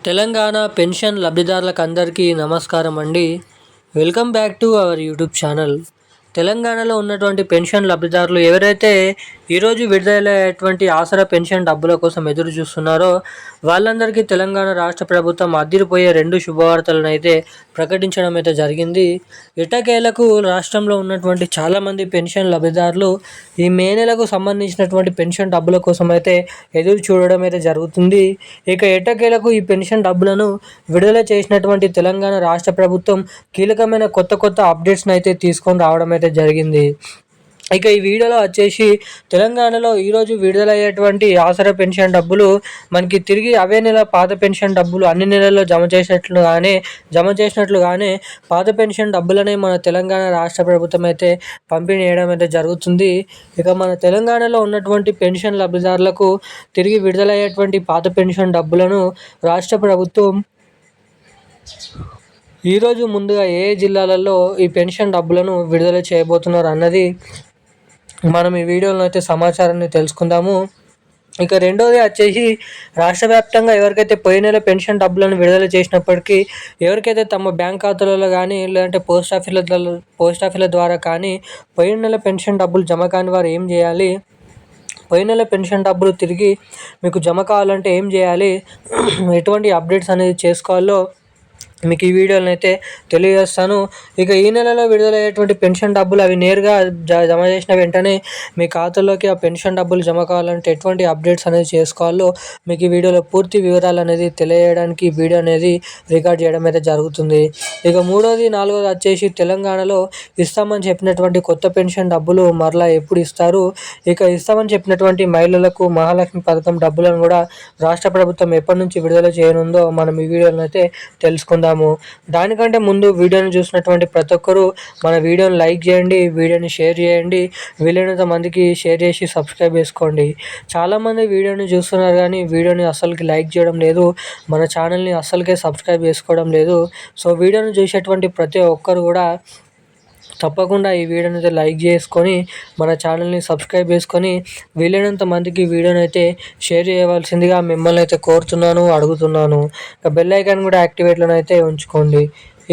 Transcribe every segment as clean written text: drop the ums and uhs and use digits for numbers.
Telangana pension లబ్ధిదారులకు అందరికీ నమస్కారం అండి. Welcome back to our YouTube channel. తెలంగాణలో ఉన్నటువంటి పెన్షన్ లబ్ధిదారులు ఎవరైతే ఈరోజు విడుదలయ్యేటువంటి ఆసరా పెన్షన్ డబ్బుల కోసం ఎదురు చూస్తున్నారో వాళ్ళందరికీ తెలంగాణ రాష్ట్ర ప్రభుత్వం అదిరిపోయే 2 శుభవార్తలను అయితే ప్రకటించడం అయితే జరిగింది. ఎట్టకేలకు రాష్ట్రంలో ఉన్నటువంటి చాలామంది పెన్షన్ లబ్ధిదారులు ఈ మే నెలకు సంబంధించినటువంటి పెన్షన్ డబ్బుల కోసం అయితే ఎదురు చూడడం అయితే జరుగుతుంది. ఇక ఎట్టకేలకు ఈ పెన్షన్ డబ్బులను విడుదల చేసినటువంటి తెలంగాణ రాష్ట్ర ప్రభుత్వం కీలకమైన కొత్త అప్డేట్స్ని అయితే తీసుకొని రావడం అయితే జరిగింది. ఇక ఈ వీడియోలో వచ్చేసి తెలంగాణలో ఈరోజు విడుదలయ్యేటువంటి ఆసరా పెన్షన్ డబ్బులు మనకి తిరిగి అవే నెల పాత పెన్షన్ డబ్బులు అన్ని నెలల్లో జమ చేసినట్లుగానే పాత పెన్షన్ డబ్బులనే మన తెలంగాణ రాష్ట్ర ప్రభుత్వం అయితే పంపిణీ చేయడం అయితే జరుగుతుంది. ఇక మన తెలంగాణలో ఉన్నటువంటి పెన్షన్ లబ్ధిదారులకు తిరిగి విడుదలయ్యేటువంటి పాత పెన్షన్ డబ్బులను రాష్ట్ర ప్రభుత్వం ఈరోజు ముందుగా ఏ జిల్లాలలో ఈ పెన్షన్ డబ్బులను విడుదల చేయబోతున్నారు అన్నది మనం ఈ వీడియోలో అయితే సమాచారాన్ని తెలుసుకుందాము. ఇక రెండోది వచ్చేసి రాష్ట్ర వ్యాప్తంగా ఎవరికైతే పోయిన నెల పెన్షన్ డబ్బులను విడుదల చేసినప్పటికీ ఎవరికైతే తమ బ్యాంక్ ఖాతాలలో కానీ లేదంటే పోస్ట్ ఆఫీసుల ద్వారా కానీ పోయిన నెల పెన్షన్ డబ్బులు జమ కాని వారు ఏం చేయాలి, పోయిన నెల పెన్షన్ డబ్బులు తిరిగి మీకు జమ కావాలంటే ఏం చేయాలి, ఎటువంటి అప్డేట్స్ అనేది చేసుకోవాలో మీకు ఈ వీడియోలో అయితే తెలియజేస్తాను. ఇక ఈ నెలలో విడుదలయ్యేటువంటి పెన్షన్ డబ్బులు అవి నేరుగా జమ చేసిన వెంటనే మీ ఖాతాలోకి ఆ పెన్షన్ డబ్బులు జమ కావాలంటే ఎటువంటి అప్డేట్స్ అనేది చేసుకోవాలో మీకు ఈ వీడియోలో పూర్తి వివరాలు అనేది తెలియజేయడానికి ఈ వీడియో అనేది రికార్డ్ చేయడం అయితే జరుగుతుంది. ఇక మూడోది నాలుగోది వచ్చేసి తెలంగాణలో ఇస్తామని చెప్పినటువంటి కొత్త పెన్షన్ డబ్బులు మరలా ఎప్పుడు ఇస్తారు, ఇక ఇస్తామని చెప్పినటువంటి మహిళలకు మహాలక్ష్మి పథకం డబ్బులను కూడా రాష్ట్ర ప్రభుత్వం ఎప్పటి నుంచి విడుదల చేయనుందో మనం ఈ వీడియోలో అయితే తెలుసుకుందాం. దానికంటే ముందు వీడియోని చూసినటువంటి ప్రతి ఒక్కరూ మన వీడియోని లైక్ చేయండి, వీడియోని షేర్ చేయండి, వీలైనంత మందికి షేర్ చేసి సబ్స్క్రైబ్ చేసుకోండి. చాలామంది వీడియోని చూస్తున్నారు కానీ వీడియోని అస్సలకి లైక్ చేయడం లేదు, మన ఛానల్ని అస్సలకే సబ్స్క్రైబ్ చేసుకోవడం లేదు. సో వీడియోని చూసేటువంటి ప్రతి ఒక్కరు కూడా తప్పకుండా ఈ వీడియోని అయితే లైక్ చేసుకొని మన ఛానల్ని సబ్స్క్రైబ్ చేసుకొని వీలైనంత మందికి వీడియోని అయితే షేర్ చేయవలసిందిగా మిమ్మల్ని అయితే కోరుతున్నాను, అడుగుతున్నాను. ఇక బెల్ ఐకాన్ కూడా యాక్టివేట్లో అయితే ఉంచుకోండి.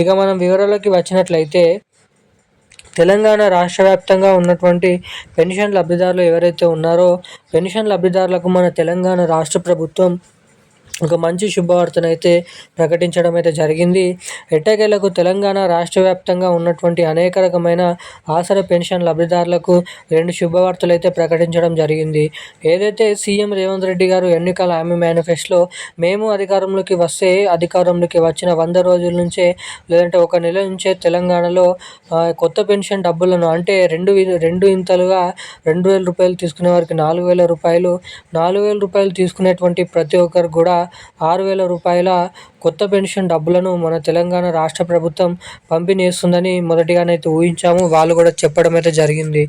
ఇక మనం వివరాలకి వచ్చినట్లయితే తెలంగాణ రాష్ట్ర వ్యాప్తంగా ఉన్నటువంటి పెన్షన్ లబ్ధిదారులు ఎవరైతే ఉన్నారో పెన్షన్ లబ్ధిదారులకు మన తెలంగాణ రాష్ట్ర ప్రభుత్వం ఒక మంచి శుభవార్తను అయితే ప్రకటించడం అయితే జరిగింది. ఎట్టకేలకు తెలంగాణ రాష్ట్ర వ్యాప్తంగా ఉన్నటువంటి అనేక రకమైన ఆసరా పెన్షన్ లబ్ధిదారులకు 2 శుభవార్తలు అయితే ప్రకటించడం జరిగింది. ఏదైతే సీఎం రేవంత్ రెడ్డి గారు ఎన్నికల హామీ మేనిఫెస్టోలో మేము అధికారంలోకి వచ్చిన 100 రోజుల నుంచే లేదంటే 1 నెల నుంచే తెలంగాణలో కొత్త పెన్షన్ డబ్బులను అంటే రెండు ఇంతలుగా 2,000 రూపాయలు తీసుకునే వారికి 4,000 రూపాయలు, 4,000 రూపాయలు తీసుకునేటువంటి ప్రతి ఒక్కరు కూడా 6,000 రూపాయల కొత్త పెన్షన్ డబ్బులను మన తెలంగాణ రాష్ట్ర ప్రభుత్వం పంపిణీ చేస్తుందని మొదటిగానైతే ఊహించాము. వాళ్ళు కూడా చెప్పడం అయితే జరిగింది.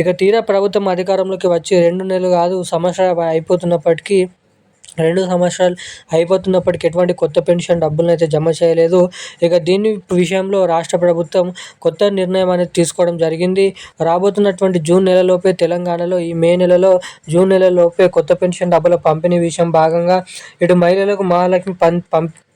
ఇక తీరా ప్రభుత్వం అధికారంలోకి వచ్చి 2 నెలలు కాదు సంవత్సరం అయిపోతున్నప్పటికీ 2 సంవత్సరాలు అయిపోతున్నప్పటికీ ఎటువంటి కొత్త పెన్షన్ డబ్బులను అయితే జమ చేయలేదు. ఇక దీని విషయంలో రాష్ట్ర ప్రభుత్వం కొత్త నిర్ణయం అనేది తీసుకోవడం జరిగింది. రాబోతున్నటువంటి జూన్ నెలలోపే తెలంగాణలో ఈ మే నెలలో జూన్ నెలలోపే కొత్త పెన్షన్ డబ్బుల పంపిణీ విషయం భాగంగా ఇటు మహిళలకు మహాలక్ష్మి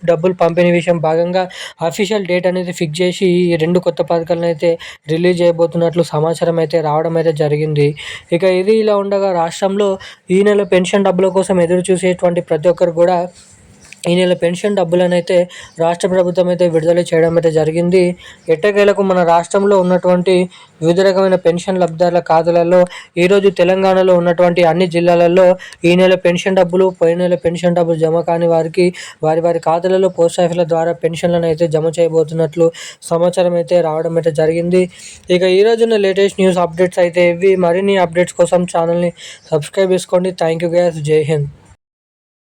డబ్బులు పంపిణీ విషయం భాగంగా అఫీషియల్ డేట్ అనేది ఫిక్స్ చేసి ఈ 2 కొత్త పథకాలను అయితే రిలీజ్ చేయబోతున్నట్లు సమాచారం అయితే రావడం అయితే జరిగింది. ఇక ఇది ఇలా ఉండగా రాష్ట్రంలో ఈ నెల పెన్షన్ డబ్బుల కోసం ఎదురు చూసేటువంటి ప్రతి ఒక్కరు కూడా ఈ నెల పెన్షన్ డబ్బులను అయితే రాష్ట్ర ప్రభుత్వం అయితే విడుదల చేయడం అయితే జరిగింది. ఎట్టకేలకు మన రాష్ట్రంలో ఉన్నటువంటి వివిధ రకమైన పెన్షన్ లబ్ధిదారుల ఖాతాలలో ఈరోజు తెలంగాణలో ఉన్నటువంటి అన్ని జిల్లాలలో ఈ నెల పెన్షన్ డబ్బులు పోయిన నెల పెన్షన్ డబ్బులు జమ కాని వారికి వారి ఖాతాలలో పోస్ట్ ఆఫీసుల ద్వారా పెన్షన్లను అయితే జమ చేయబోతున్నట్లు సమాచారం అయితే రావడం అయితే జరిగింది. ఇక ఈరోజున్న లేటెస్ట్ న్యూస్ అప్డేట్స్ అయితే ఇవి. మరిన్ని అప్డేట్స్ కోసం ఛానల్ని సబ్స్క్రైబ్ చేసుకోండి. Thank you guys. జై హింద్.